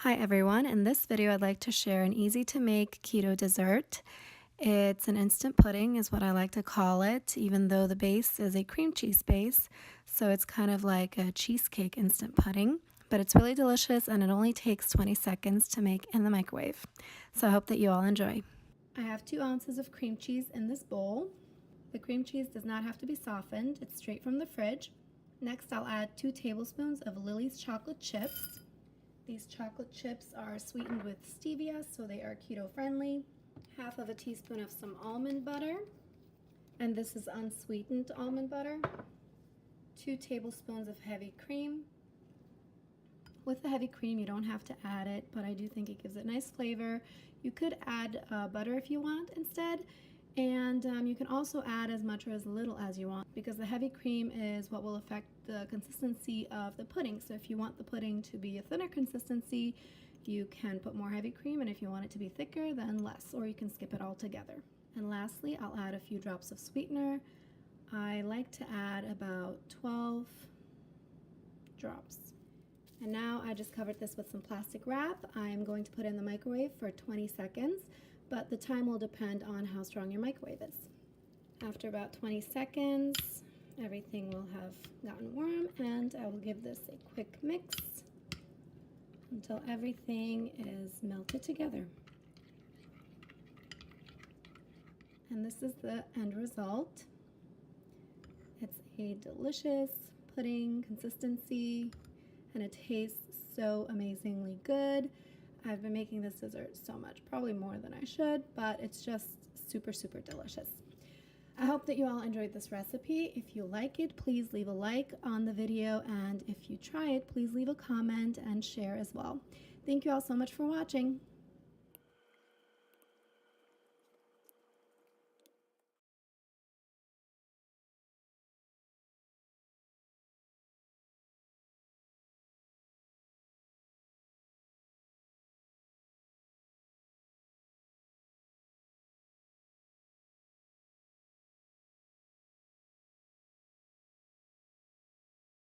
Hi everyone, in this video I'd like to share an easy to make keto dessert. It's an instant pudding is what I like to call it, even though the base is a cream cheese base, so it's kind of like a cheesecake instant pudding, but it's really delicious and it only takes 20 seconds to make in the microwave. So I hope that you all enjoy. I have 2 ounces of cream cheese in this bowl. The cream cheese does not have to be softened, it's straight from the fridge. Next I'll add 2 tablespoons of Lily's chocolate chips. These chocolate chips are sweetened with stevia, so they are keto friendly. Half of a teaspoon of some almond butter, and this is unsweetened almond butter. 2 tablespoons of heavy cream. With the heavy cream, you don't have to add it, but I do think it gives it nice flavor. You could add butter if you want instead, and you can also add as much or as little as you want because the heavy cream is what will affect the consistency of the pudding. So if you want the pudding to be a thinner consistency, you can put more heavy cream, and if you want it to be thicker, then less, or you can skip it altogether. And lastly, I'll add a few drops of sweetener. I like to add about 12 drops. And now I just covered this with some plastic wrap. I'm going to put it in the microwave for 20 seconds, but the time will depend on how strong your microwave is. After about 20 seconds, everything will have gotten warm, and I will give this a quick mix until everything is melted together. And this is the end result. It's a delicious pudding consistency, and it tastes so amazingly good. I've been making this dessert so much, probably more than I should, but it's just super, super delicious. I hope that you all enjoyed this recipe. If you like it, please leave a like on the video, and if you try it, please leave a comment and share as well. Thank you all so much for watching.